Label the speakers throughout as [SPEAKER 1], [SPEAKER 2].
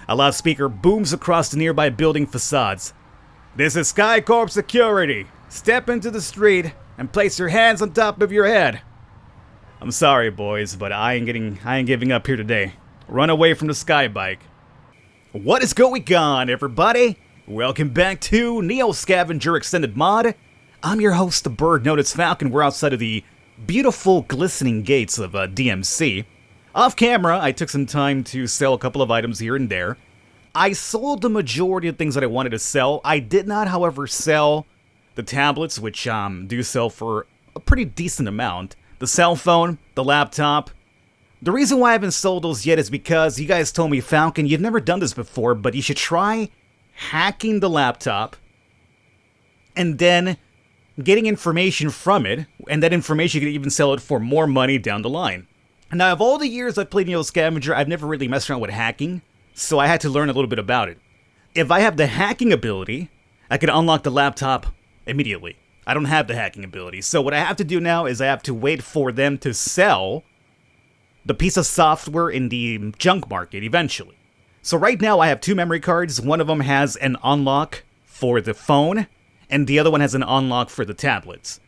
[SPEAKER 1] A loudspeaker booms across the nearby building facades. "This is SkyCorp Security. Step into the street and place your hands on top of your head." I'm sorry, boys, but I ain't giving up here today. Run away from the Skybike. What is going on, everybody? Welcome back to NeoScavenger Extended Mod. I'm your host, the bird known as Falcon. We're outside of the beautiful, glistening gates of DMC. Off camera, I took some time to sell a couple of items here and there. I sold the majority of things that I wanted to sell. I did not, however, sell the tablets, which do sell for a pretty decent amount. The cell phone, the laptop. The reason why I haven't sold those yet is because you guys told me, Falcon, you've never done this before, but you should try hacking the laptop and then getting information from it, and that information you can even sell it for more money down the line. Now, of all the years I've played NeoScavenger, I've never really messed around with hacking, so I had to learn a little bit about it. If I have the hacking ability, I can unlock the laptop immediately. I don't have the hacking ability, so what I have to do now is I have to wait for them to sell the piece of software in the junk market eventually. So right now I have two memory cards. One of them has an unlock for the phone, and the other one has an unlock for the tablets,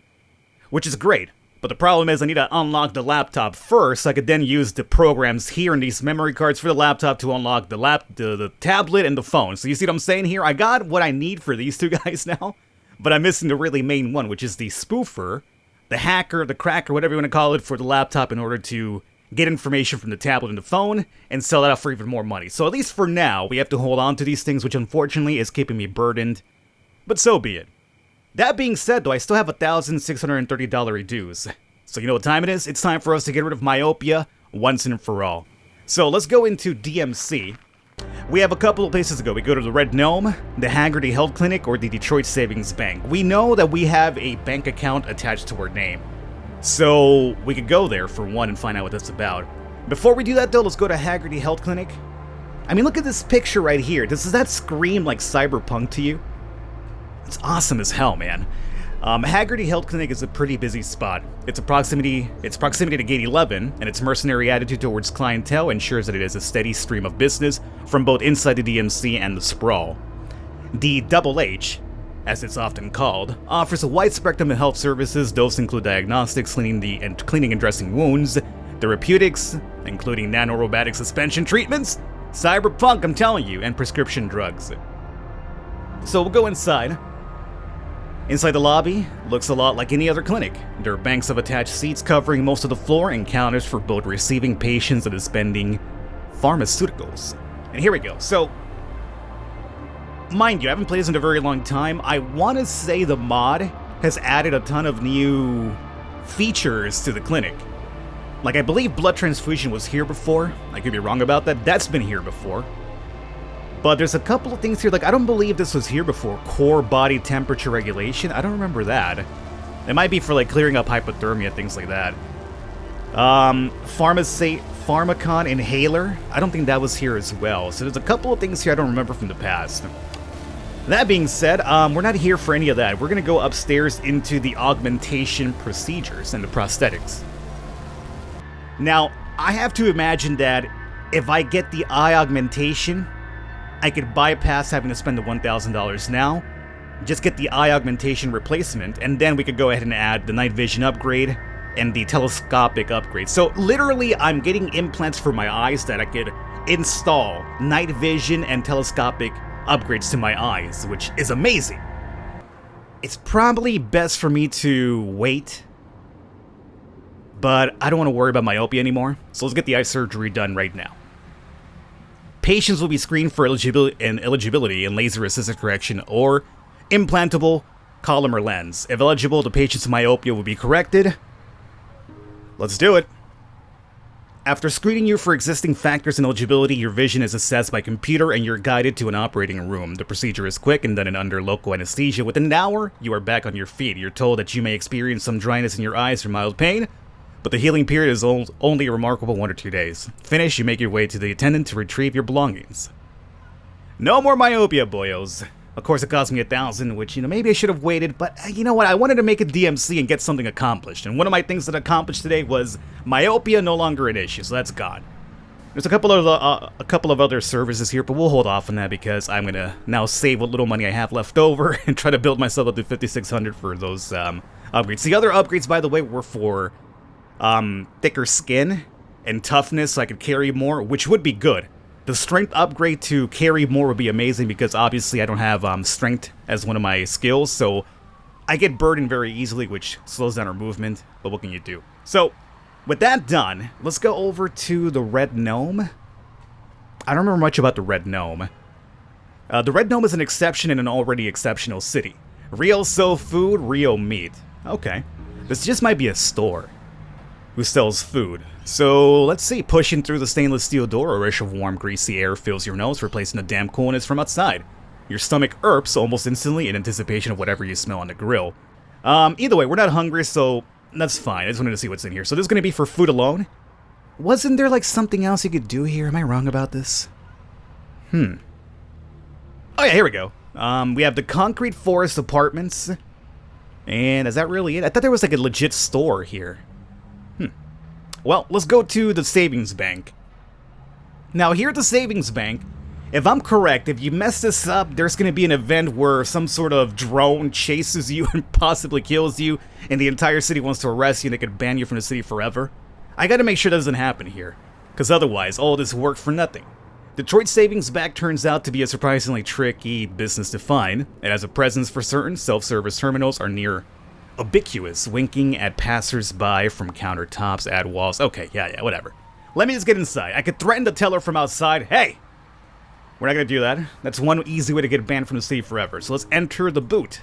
[SPEAKER 1] which is great. But the problem is I need to unlock the laptop first, so I could then use the programs here in these memory cards for the laptop to unlock the tablet and the phone. So you see what I'm saying here? I got what I need for these two guys now, but I'm missing the really main one, which is the spoofer, the hacker, the cracker, whatever you want to call it, for the laptop in order to get information from the tablet and the phone and sell it out for even more money. So at least for now, we have to hold on to these things, which unfortunately is keeping me burdened, but so be it. That being said, though, I still have $1,630 dues. So you know what time it is? It's time for us to get rid of myopia once and for all. So let's go into DMC. We have a couple of places to go. We go to the Red Gnome, the Haggerty Health Clinic, or the Detroit Savings Bank. We know that we have a bank account attached to our name, so we could go there for one and find out what that's about. Before we do that, though, let's go to Haggerty Health Clinic. I mean, look at this picture right here. Does that scream like cyberpunk to you? It's awesome as hell, man. Haggerty Health Clinic is a pretty busy spot. Its proximity to Gate 11 and its mercenary attitude towards clientele ensures that it is a steady stream of business from both inside the DMC and the sprawl. The Double H, as it's often called, offers a wide spectrum of health services. Those include diagnostics, cleaning and dressing wounds, therapeutics, including nanorobotic suspension treatments, cyberpunk, I'm telling you, and prescription drugs. So we'll go inside. Inside the lobby, looks a lot like any other clinic. There are banks of attached seats covering most of the floor and counters for both receiving patients and dispensing pharmaceuticals. And here we go. So, mind you, I haven't played this in a very long time. I want to say the mod has added a ton of new features to the clinic. Like, I believe blood transfusion was here before. I could be wrong about that. That's been here before. But there's a couple of things here, like I don't believe this was here before. Core body temperature regulation, I don't remember that. It might be for like clearing up hypothermia, things like that. Pharmacon inhaler, I don't think that was here as well. So there's a couple of things here I don't remember from the past. That being said, we're not here for any of that. We're gonna go upstairs into the augmentation procedures and the prosthetics. Now, I have to imagine that if I get the eye augmentation, I could bypass having to spend the $1,000 now, just get the eye augmentation replacement, and then we could go ahead and add the night vision upgrade and the telescopic upgrade. So literally, I'm getting implants for my eyes that I could install night vision and telescopic upgrades to my eyes, which is amazing. It's probably best for me to wait, but I don't want to worry about myopia anymore, so let's get the eye surgery done right now. Patients will be screened for eligibility in laser-assisted correction or implantable Collamer lens. If eligible, the patient's myopia will be corrected. Let's do it. After screening you for existing factors in eligibility, your vision is assessed by computer and you're guided to an operating room. The procedure is quick and done in under local anesthesia. Within an hour, you are back on your feet. You're told that you may experience some dryness in your eyes or mild pain, but the healing period is only a remarkable 1 or 2 days. Finish, you make your way to the attendant to retrieve your belongings. No more myopia, boyos. Of course, it cost me $1,000, which, maybe I should have waited, but you know what? I wanted to make a DMC and get something accomplished, and one of my things that I accomplished today was myopia no longer an issue, so that's gone. There's a couple of other services here, but we'll hold off on that because I'm gonna now save what little money I have left over and try to build myself up to 5,600 for those upgrades. The other upgrades, by the way, were for thicker skin and toughness, so I could carry more, which would be good. The strength upgrade to carry more would be amazing because obviously I don't have strength as one of my skills, so I get burdened very easily, which slows down our movement, but what can you do? So, with that done, let's go over to the Red Gnome. I don't remember much about the Red Gnome. The Red Gnome is an exception in an already exceptional city. Real soul food, real meat. Okay. This just might be a store who sells food. So, let's see. Pushing through the stainless steel door, a rush of warm, greasy air fills your nose, replacing the damp coolness from outside. Your stomach irps almost instantly in anticipation of whatever you smell on the grill. Either way, we're not hungry, so that's fine. I just wanted to see what's in here. So this is going to be for food alone? Wasn't there like something else you could do here? Am I wrong about this? Oh yeah, here we go. We have the Concrete Forest Apartments. And is that really it? I thought there was like a legit store here. Well, let's go to the Savings Bank. Now here at the Savings Bank, if I'm correct, if you mess this up, there's going to be an event where some sort of drone chases you and possibly kills you, and the entire city wants to arrest you and they could ban you from the city forever. I gotta make sure that doesn't happen here, because otherwise, all this work for nothing. Detroit Savings Bank turns out to be a surprisingly tricky business to find. It has a presence for certain self-service terminals are near ubiquitous, winking at passers-by from countertops, ad walls. Okay, yeah, whatever. Let me just get inside. I could threaten the teller from outside. Hey! We're not going to do that. That's one easy way to get banned from the city forever. So let's enter the boot.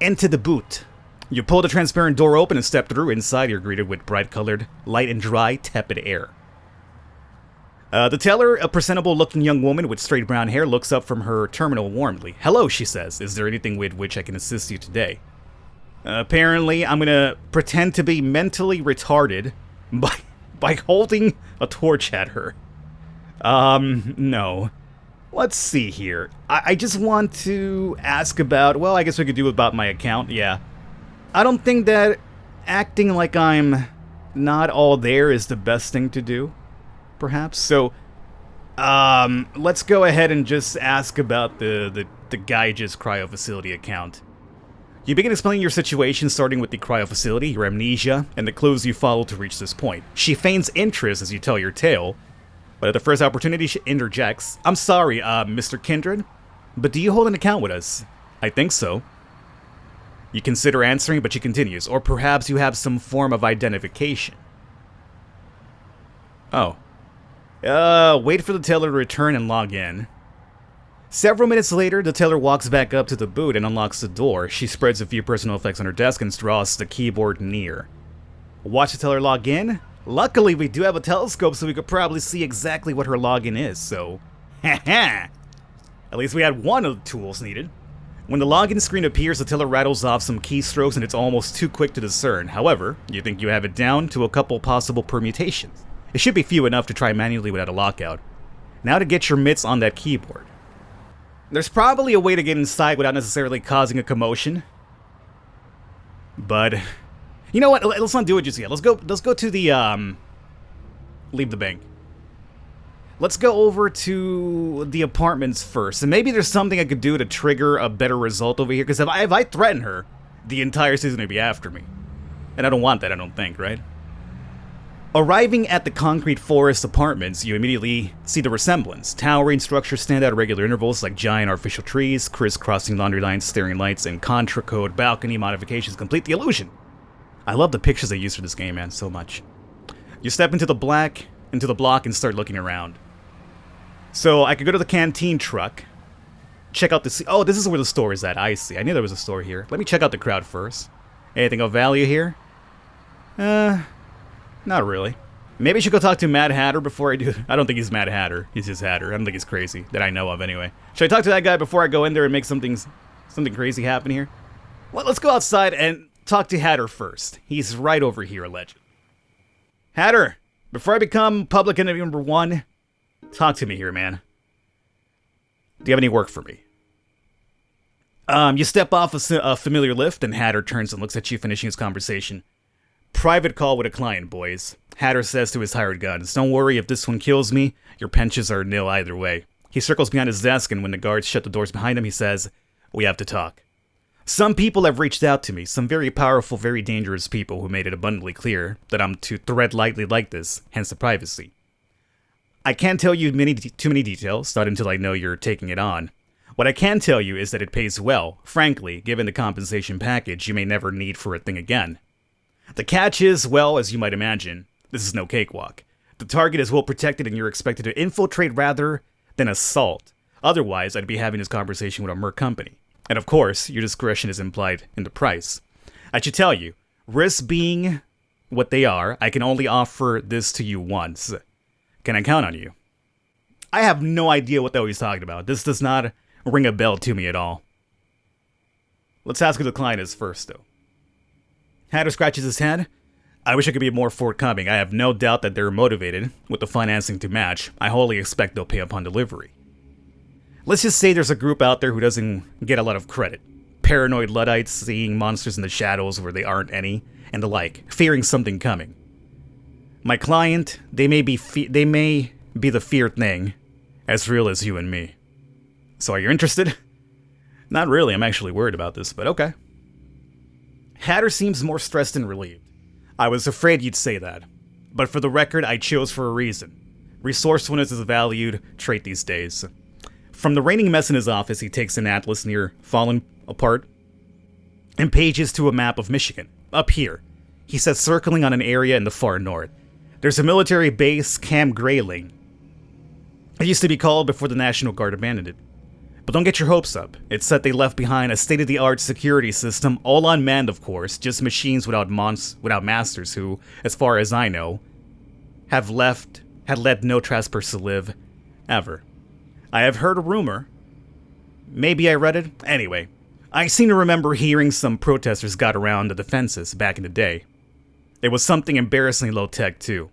[SPEAKER 1] Enter the boot. You pull the transparent door open and step through. Inside, you're greeted with bright-colored, light and dry, tepid air. The teller, a presentable-looking young woman with straight brown hair, looks up from her terminal warmly. Hello, she says. Is there anything with which I can assist you today? Apparently, I'm going to pretend to be mentally retarded by holding a torch at her. No. Let's see here. I just want to ask about, well, I guess we could do about my account, yeah. I don't think that acting like I'm not all there is the best thing to do, perhaps. So, let's go ahead and just ask about the Gaige's cryo facility account. You begin explaining your situation, starting with the cryo facility, your amnesia, and the clues you follow to reach this point. She feigns interest as you tell your tale, but at the first opportunity, she interjects. I'm sorry, Mr. Kindred, but do you hold an account with us? I think so. You consider answering, but she continues. Or perhaps you have some form of identification. Oh. Wait for the teller to return and log in. Several minutes later, the teller walks back up to the booth and unlocks the door. She spreads a few personal effects on her desk and draws the keyboard near. Watch the teller log in. Luckily, we do have a telescope, so we could probably see exactly what her login is, so... Haha! At least we had one of the tools needed. When the login screen appears, the teller rattles off some keystrokes and it's almost too quick to discern. However, you think you have it down to a couple possible permutations. It should be few enough to try manually without a lockout. Now to get your mitts on that keyboard. There's probably a way to get inside without necessarily causing a commotion. But... you know what? Let's not do it just yet. Let's go to the, leave the bank. Let's go over to the apartments first. And maybe there's something I could do to trigger a better result over here. Because if I threaten her, the entire season will be after me. And I don't want that, I don't think, right? Arriving at the Concrete Forest Apartments, you immediately see the resemblance. Towering structures stand out at regular intervals like giant artificial trees, crisscrossing laundry lines, staring lights, and Contra Code balcony modifications complete the illusion. I love the pictures they use for this game, man, so much. You step into the block and start looking around. So I could go to the canteen truck, check out the... oh, this is where the store is at, I see. I knew there was a store here. Let me check out the crowd first. Anything of value here? Not really. Maybe I should go talk to Mad Hatter before I do... I don't think he's Mad Hatter. He's just Hatter. I don't think he's crazy, that I know of anyway. Should I talk to that guy before I go in there and make something crazy happen here? Well, let's go outside and talk to Hatter first. He's right over here, allegedly. Hatter, before I become public enemy number 1, talk to me here, man. Do you have any work for me? You step off a familiar lift, and Hatter turns and looks at you, finishing his conversation. Private call with a client, boys. Hatter says to his hired guns, "Don't worry, if this one kills me, your pensions are nil either way." He circles behind his desk, and when the guards shut the doors behind him, he says, "We have to talk." Some people have reached out to me, some very powerful, very dangerous people who made it abundantly clear that I'm to tread lightly like this, hence the privacy. I can't tell you too many details, not until I know you're taking it on. What I can tell you is that it pays well. Frankly, given the compensation package, you may never need for a thing again. The catch is, well, as you might imagine, this is no cakewalk. The target is well protected and you're expected to infiltrate rather than assault. Otherwise, I'd be having this conversation with a merc company. And of course, your discretion is implied in the price. I should tell you, risks being what they are, I can only offer this to you once. Can I count on you? I have no idea what the hell he's talking about. This does not ring a bell to me at all. Let's ask who the client is first, though. Hatter scratches his head. I wish I could be more forthcoming. I have no doubt that they're motivated with the financing to match. I wholly expect they'll pay upon delivery. Let's just say there's a group out there who doesn't get a lot of credit. Paranoid Luddites seeing monsters in the shadows where they aren't any, and the like, fearing something coming. My client, they may be the feared thing, as real as you and me. So are you interested? Not really, I'm actually worried about this, but okay. Hatter seems more stressed and relieved. I was afraid you'd say that. But for the record, I chose for a reason. Resourcefulness is a valued trait these days. From the reigning mess in his office, he takes an atlas near fallen apart and pages to a map of Michigan. Up here, he says, circling on an area in the far north. There's a military base, Camp Grayling. It used to be called before the National Guard abandoned it. But don't get your hopes up. It's said they left behind a state-of-the-art security system, all unmanned of course, just machines without masters who, as far as I know, had let no trespass to live, ever. I have heard a rumor. Maybe I read it? Anyway, I seem to remember hearing some protesters got around the defenses back in the day. It was something embarrassingly low-tech too.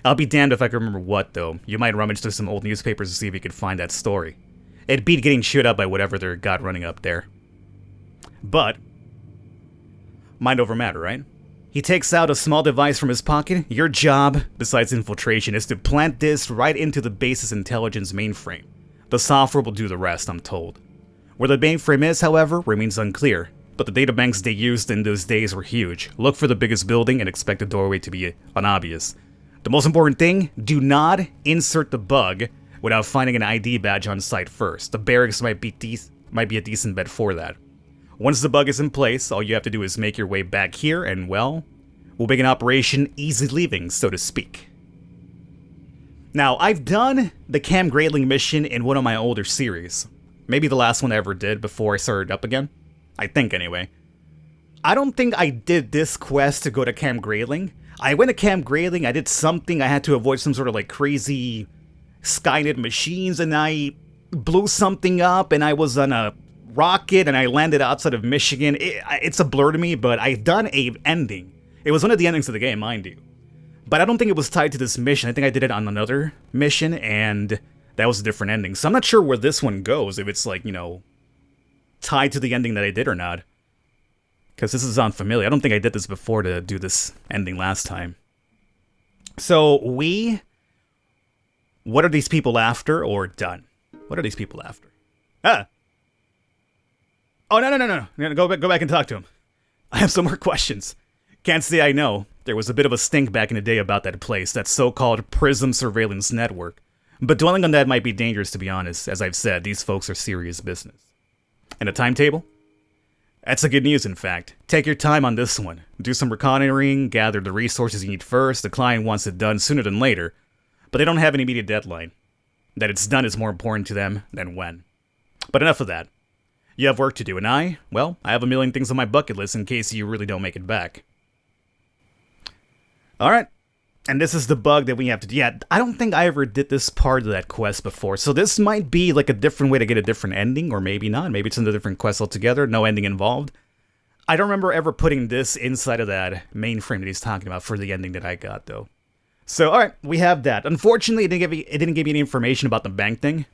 [SPEAKER 1] I'll be damned if I can remember what, though. You might rummage through some old newspapers to see if you could find that story. It'd beat getting chewed up by whatever they're got running up there. But, mind over matter, right? He takes out a small device from his pocket. Your job, besides infiltration, is to plant this right into the base's intelligence mainframe. The software will do the rest, I'm told. Where the mainframe is, however, remains unclear, but the databanks they used in those days were huge. Look for the biggest building and expect the doorway to be unobvious. The most important thing, do not insert the bug without finding an ID badge on site first. The barracks might be a decent bet for that. Once the bug is in place, all you have to do is make your way back here and, well, we'll begin Operation Easy Leaving, so to speak. Now, I've done the Camp Grayling mission in one of my older series. Maybe the last one I ever did before I started up again. I think, anyway. I don't think I did this quest to go to Camp Grayling. I went to Camp Grayling, I did something, I had to avoid some sort of, like, crazy Skynet machines, and I blew something up, and I was on a rocket, and I landed outside of Michigan. It's a blur to me, but I've done a ending. It was one of the endings of the game, mind you. But I don't think it was tied to this mission. I think I did it on another mission, and that was a different ending. So I'm not sure where this one goes, if it's like, you know, tied to the ending that I did or not. Because this is unfamiliar. I don't think I did this before to do this ending last time. So what are these people after, or done? What are these people after? Ah! Oh, no. Go back and talk to him. I have some more questions. Can't say I know. There was a bit of a stink back in the day about that place, that so-called Prism surveillance network. But dwelling on that might be dangerous, to be honest. As I've said, these folks are serious business. And a timetable? That's the good news, in fact. Take your time on this one. Do some reconnoitering, gather the resources you need first. The client wants it done sooner than later. But they don't have an immediate deadline. That it's done is more important to them than when. But enough of that. You have work to do, and I have a million things on my bucket list in case you really don't make it back. Alright, and this is the bug that we have to do. Yeah, I don't think I ever did this part of that quest before, so this might be like a different way to get a different ending, or maybe not. Maybe it's in a different quest altogether, no ending involved. I don't remember ever putting this inside of that mainframe that he's talking about for the ending that I got, though. So, alright, we have that. Unfortunately, it didn't give you any information about the bank thing.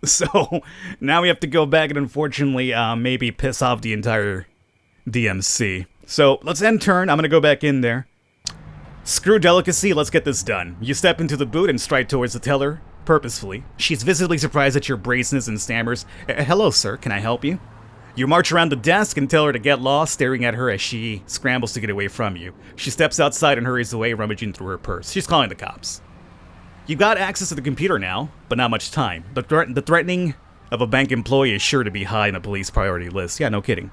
[SPEAKER 1] So, now we have to go back and unfortunately maybe piss off the entire DMC. So, let's end turn. I'm going to go back in there. Screw delicacy, let's get this done. You step into the boot and stride towards the teller, purposefully. She's visibly surprised at your brazenness and stammers. Hello, sir, can I help you? You march around the desk and tell her to get lost, staring at her as she scrambles to get away from you. She steps outside and hurries away, rummaging through her purse. She's calling the cops. You've got access to the computer now, but not much time. The threatening of a bank employee is sure to be high on the police priority list. Yeah, no kidding.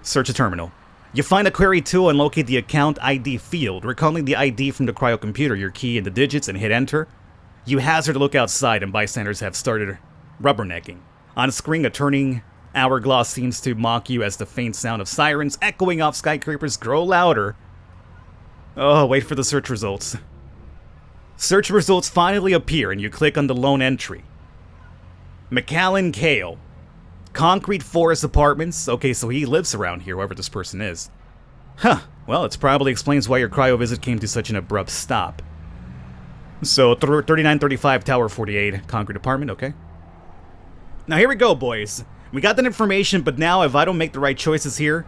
[SPEAKER 1] Search a terminal. You find a query tool and locate the account ID field, recalling the ID from the cryo computer, your key and the digits, and hit enter. You hazard a look outside, and bystanders have started rubbernecking. On screen, a turning hourglass seems to mock you as the faint sound of sirens echoing off skyscrapers grow louder. Oh, wait for the search results. Search results finally appear, and you click on the lone entry. McAllen Kale. Concrete Forest Apartments. Okay, so he lives around here, whoever this person is. Huh. Well, it probably explains why your cryo visit came to such an abrupt stop. So, 3935 Tower 48, concrete apartment, okay. Now here we go, boys. We got that information, but now if I don't make the right choices here,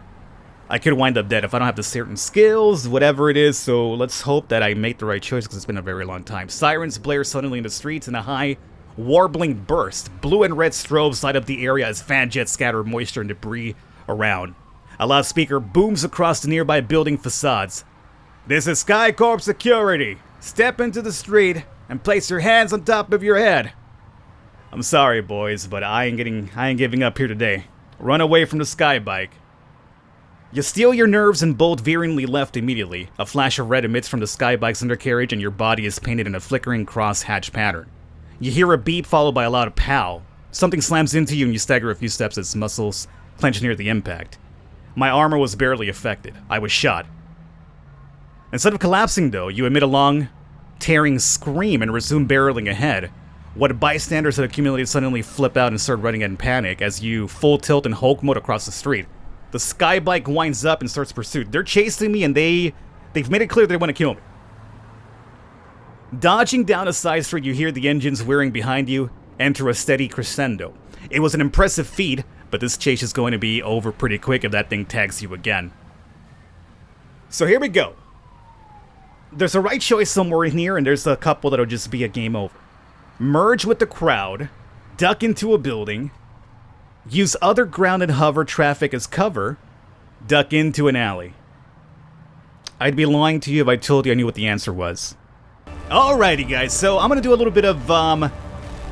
[SPEAKER 1] I could wind up dead if I don't have the certain skills, whatever it is, so let's hope that I make the right choice because it's been a very long time. Sirens blare suddenly in the streets in a high, warbling burst. Blue and red strobes light up the area as fan jets scatter moisture and debris around. A loudspeaker booms across the nearby building facades. This is SkyCorp Security. Step into the street and place your hands on top of your head. I'm sorry, boys, but I ain't giving up here today. Run away from the sky bike. You steel your nerves and bolt veeringly left immediately. A flash of red emits from the sky bike's undercarriage and your body is painted in a flickering cross-hatch pattern. You hear a beep followed by a loud pow. Something slams into you and you stagger a few steps as muscles clench near the impact. My armor was barely affected. I was shot. Instead of collapsing, though, you emit a long, tearing scream and resume barreling ahead. What bystanders had accumulated suddenly flip out and start running in panic as you full tilt in Hulk mode across the street. The sky bike winds up and starts pursuit. They're chasing me and they've made it clear they want to kill me. Dodging down a side street, you hear the engines whirring behind you enter a steady crescendo. It was an impressive feat, but this chase is going to be over pretty quick if that thing tags you again. So here we go. There's a right choice somewhere in here, and there's a couple that'll just be a game over. Merge with the crowd, duck into a building, use other ground and hover traffic as cover, duck into an alley. I'd be lying to you if I told you I knew what the answer was. Alrighty guys, so I'm gonna do a little bit of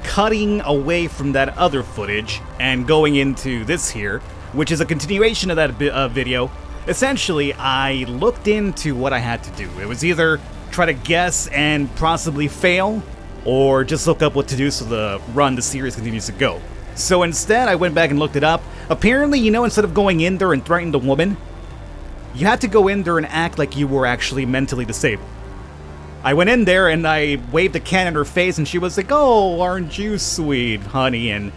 [SPEAKER 1] cutting away from that other footage and going into this here, which is a continuation of that video. Essentially, I looked into what I had to do. It was either try to guess and possibly fail, or just look up what to do so the series continues to go. So instead, I went back and looked it up. Apparently, you know, instead of going in there and threatening the woman, you had to go in there and act like you were actually mentally disabled. I went in there and I waved a can in her face and she was like, "Oh, aren't you sweet, honey?" And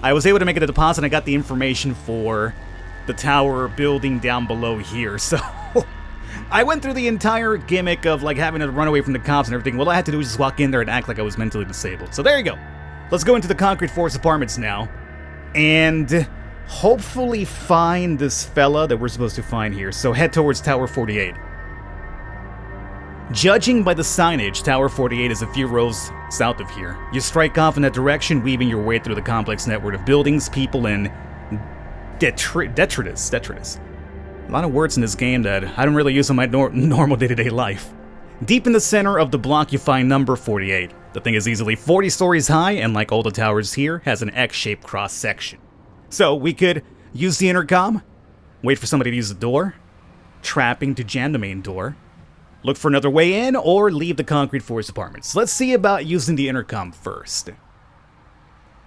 [SPEAKER 1] I was able to make a deposit and I got the information for the tower building down below here. So I went through the entire gimmick of like having to run away from the cops and everything. All I had to do was just walk in there and act like I was mentally disabled. So there you go. Let's go into the Concrete Forest Apartments now and hopefully find this fella that we're supposed to find here. So head towards Tower 48. Judging by the signage, Tower 48 is a few rows south of here. You strike off in that direction, weaving your way through the complex network of buildings, people, and detritus. A lot of words in this game that I don't really use in my normal day-to-day life. Deep in the center of the block, you find number 48. The thing is easily 40 stories high, and like all the towers here, has an X-shaped cross-section. So we could use the intercom, wait for somebody to use the door, trapping to jam the main door, look for another way in, or leave the Concrete Forest Apartments. Let's see about using the intercom first.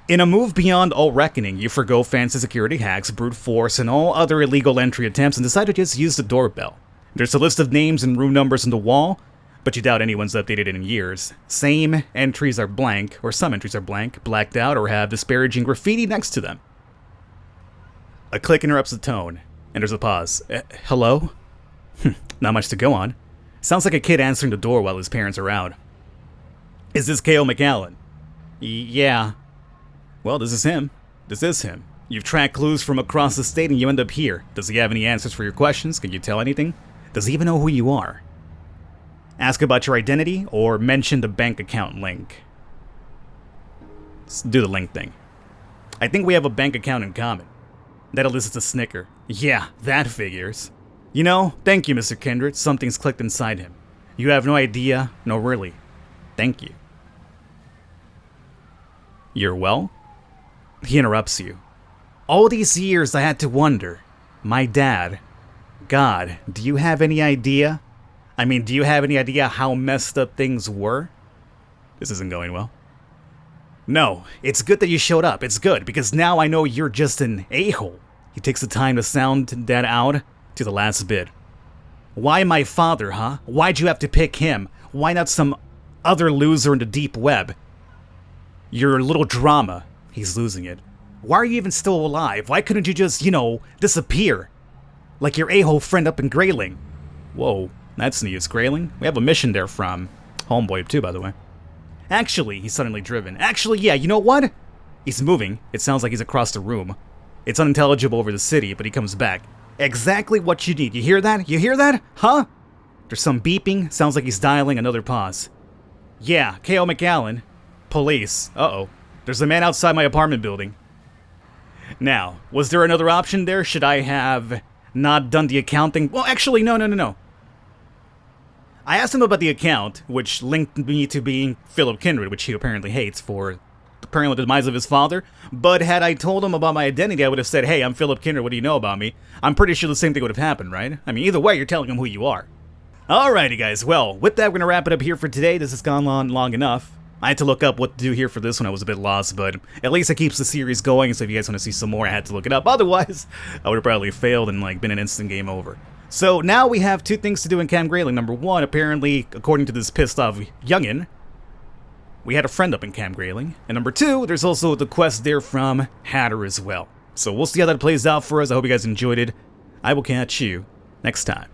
[SPEAKER 1] In a move beyond all reckoning, you forgo fancy security hacks, brute force, and all other illegal entry attempts and decide to just use the doorbell. There's a list of names and room numbers on the wall, but you doubt anyone's updated it in years. Same entries are blank, or some entries are blank, blacked out, or have disparaging graffiti next to them. A click interrupts the tone, and there's a pause. Hello? Not much to go on. Sounds like a kid answering the door while his parents are out. Is this K.O. McAllen? Yeah. Well, this is him. This is him. You've tracked clues from across the state and you end up here. Does he have any answers for your questions? Can you tell anything? Does he even know who you are? ask about your identity, or mention the bank account link. Let's do the link thing. I think we have a bank account in common. That elicits a snicker. Yeah, that figures. You know, thank you, Mr. Kindred. Something's clicked inside him. You have no idea. No, really. Thank you. You're well? He interrupts you. All these years I had to wonder. My dad. God, do you have any idea? I mean, do you have any idea how messed up things were? This isn't going well. No, it's good that you showed up. It's good, because now I know you're just an a-hole. He takes the time to sound that out to the last bit. Why my father, huh? Why'd you have to pick him? Why not some other loser in the deep web? Your little drama. He's losing it. Why are you even still alive? Why couldn't you just, disappear? Like your a-hole friend up in Grayling. Whoa, that's news. Grayling? We have a mission there from Homeboy too, by the way. Actually, he's suddenly driven. Actually, yeah, you know what? He's moving. It sounds like he's across the room. It's unintelligible over the city, but he comes back. Exactly what you need. You hear that? You hear that? Huh? There's some beeping. Sounds like he's dialing. Another pause. Yeah, K.O. McAllen. Police. Uh-oh. There's a man outside my apartment building. Now, was there another option there? Should I have not done the accounting? Well, actually, no. I asked him about the account, which linked me to being Philip Kindred, which he apparently hates for apparently the demise of his father. But had I told him about my identity, I would have said, hey, I'm Philip Kindred, what do you know about me? I'm pretty sure the same thing would have happened, right? I mean, either way, you're telling him who you are. Alrighty, guys. Well, with that, we're going to wrap it up here for today. This has gone on long enough. I had to look up what to do here for this one. I was a bit lost, but at least it keeps the series going, so if you guys want to see some more, I had to look it up. Otherwise, I would have probably failed and, been an instant game over. So now we have two things to do in Camp Grayling. Number one, apparently, according to this pissed off youngin', we had a friend up in Camp Grayling. And number two, there's also the quest there from Hatter as well. So we'll see how that plays out for us. I hope you guys enjoyed it. I will catch you next time.